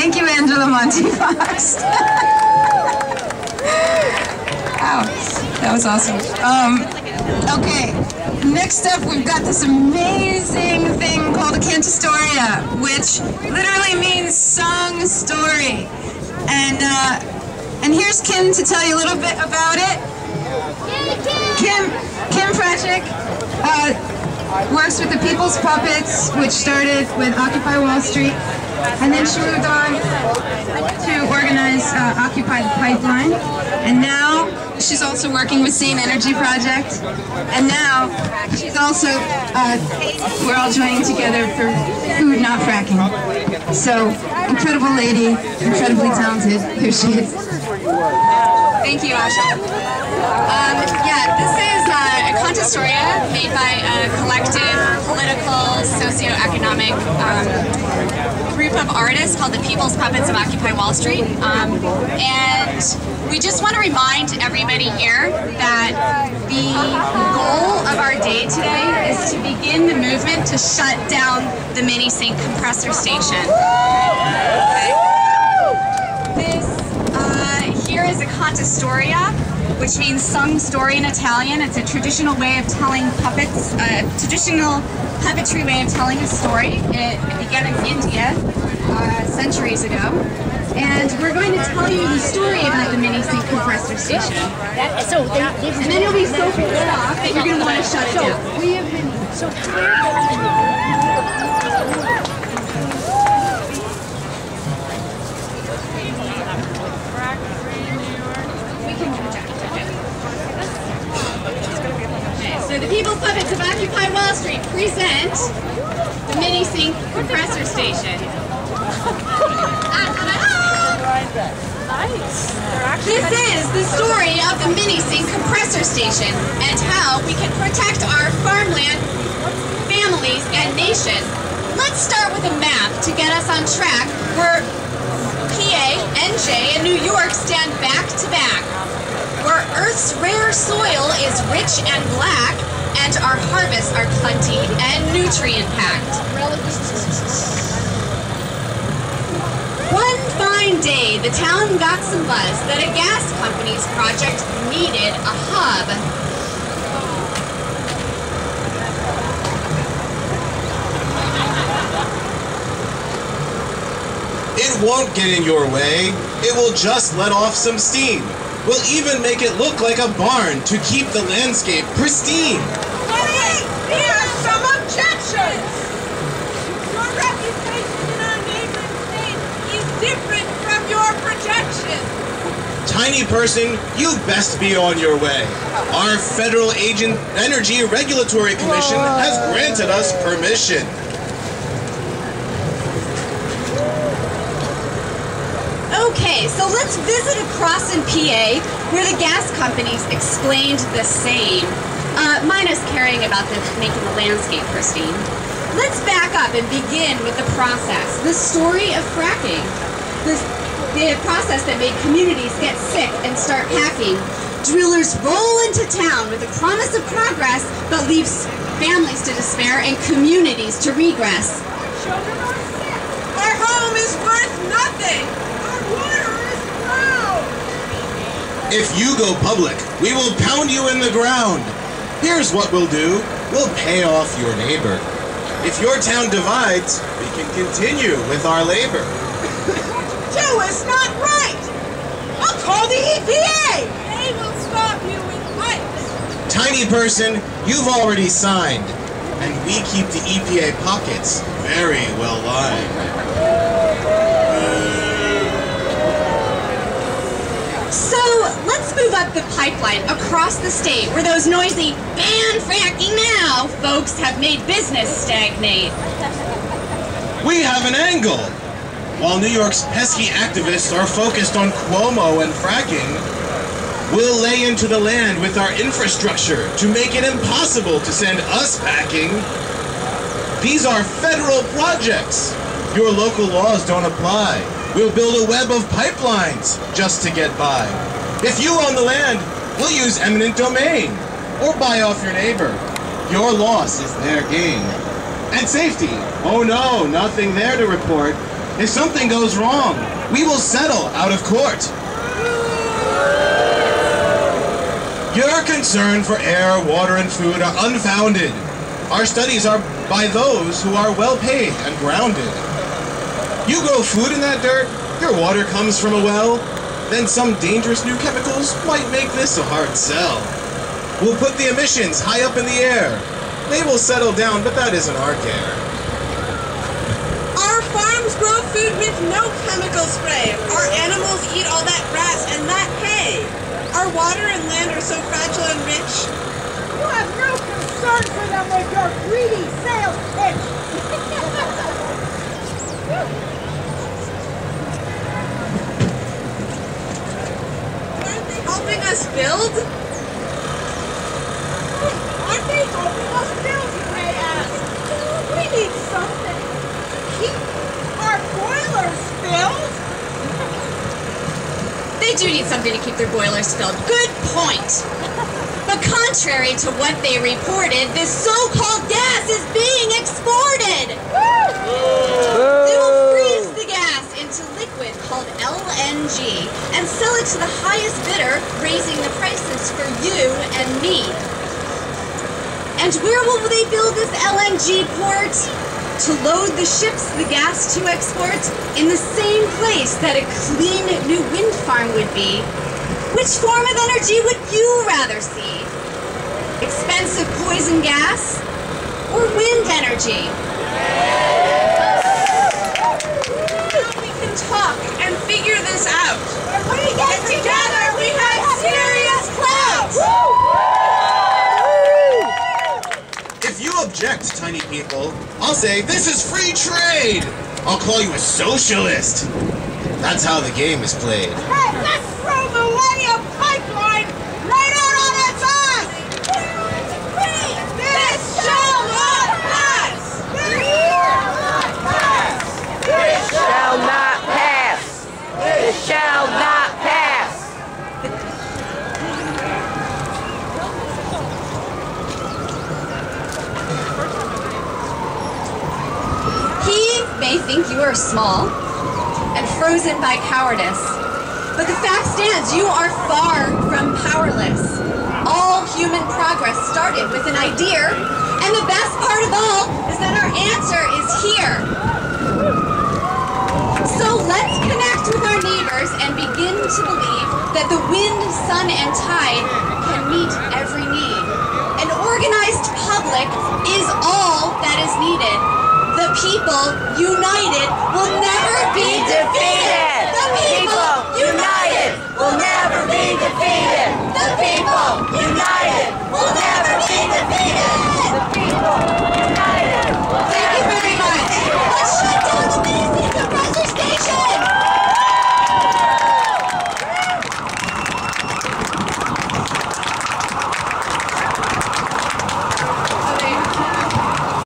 Thank you, Angela Monty-Fox. Wow, that was awesome. Okay, next up we've got this amazing thing called a cantastoria, which literally means song story. And here's Kim to tell you a little bit about it. Kim Frachik works with the People's Puppets, which started with Occupy Wall Street, and then she moved on to organize Occupy the Pipeline, and now she's also working with Same Energy Project, and now she's also, we're all joining together for Food Not Fracking. So, incredible lady, incredibly talented, here she is. Thank you, Asha. Yeah, this is a cantastoria made by a collective, political, socio-economic group of artists called the People's Puppets of Occupy Wall Street. And we just want to remind everybody here that the goal of our day today is to begin the movement to shut down the mini-sink compressor station. Okay. Here is a cantastoria, which means sung story in Italian. It's a traditional way of telling puppets, traditional puppetry way of telling a story. It began in India centuries ago. And we're going to tell you the story about the mini-sink compressor station. And then you'll be so pissed off that you're going to want to shut it down. We have been So the People's Puppets of Occupy Wall Street present the mini-sink compressor station. This is the story of the mini-sink compressor station and how we can protect our farmland, families, and nation. Let's start with a map to get us on track where PA, NJ, and New York stand back to back, where Earth's rare soil is rich and black, and our harvests are plenty and nutrient-packed. One fine day, the town got some buzz that a gas company's project needed a hub. It won't get in your way. It will just let off some steam. We'll even make it look like a barn to keep the landscape pristine. Wait! We have some objections! Your reputation in our neighboring state is different from your projections. Tiny person, you best be on your way. Our Federal Energy Regulatory Commission has granted us permission. Okay, so let's visit a cross in PA where the gas companies explained the same. Minus caring about making the landscape pristine. Let's back up and begin with the process, the story of fracking. The process that made communities get sick and start packing. Drillers roll into town with the promise of progress, but leaves families to despair and communities to regress. Children are sick. Our home is worth nothing. If you go public, we will pound you in the ground. Here's what we'll do. We'll pay off your neighbor. If your town divides, we can continue with our labor. Two is not right. I'll call the EPA. They will stop you with pipes. Tiny person, you've already signed. And we keep the EPA pockets very well lined. So let's move up the pipeline across the state where those noisy "ban fracking now" folks have made business stagnate. We have an angle. While New York's pesky activists are focused on Cuomo and fracking, we'll lay into the land with our infrastructure to make it impossible to send us packing. These are federal projects. Your local laws don't apply. We'll build a web of pipelines just to get by. If you own the land, we'll use eminent domain or buy off your neighbor. Your loss is their gain. And safety, oh no, nothing there to report. If something goes wrong, we will settle out of court. Your concern for air, water, and food are unfounded. Our studies are by those who are well paid and grounded. You grow food in that dirt, your water comes from a well, then some dangerous new chemicals might make this a hard sell. We'll put the emissions high up in the air. They will settle down, but that isn't our care. Our farms grow food with no chemical spray. Our animals eat all that grass and that hay. Our water and land are so fragile and rich. You have no concern for them with your greedy sales pitch. Aren't they helping us build? Aren't they helping us build, you may ask? We need something to keep our boilers filled. They do need something to keep their boilers filled. Good point. But contrary to what they reported, this so-called gas is being exported. They will freeze the gas into liquid called LNG and sell it to the highest bidder, raising the prices for you and me. And where will they build this LNG port? To load the ships the gas to export in the same place that a clean new wind farm would be. Which form of energy would you rather see? Expensive poison gas or wind energy? Now we can talk and figure this out. When we get Together we have serious clouds. If you object, tiny people, I'll say this is free trade. I'll call you a socialist. That's how the game is played. Hey, let's throw the Millennium Pipeline right out on its ass! This shall not pass. This shall not pass! This shall not pass. He may think you are small and frozen by cowardice, but the fact stands you are far from powerless. All human progress started with an idea, and the best part of all is that our answer is here. So let's connect with our neighbors and begin to believe that the wind, sun, and tide can meet every need. An organized public is all that is needed. The people, united, will never be defeated. The people, united, will never be defeated. The people, united, will never be defeated. The people united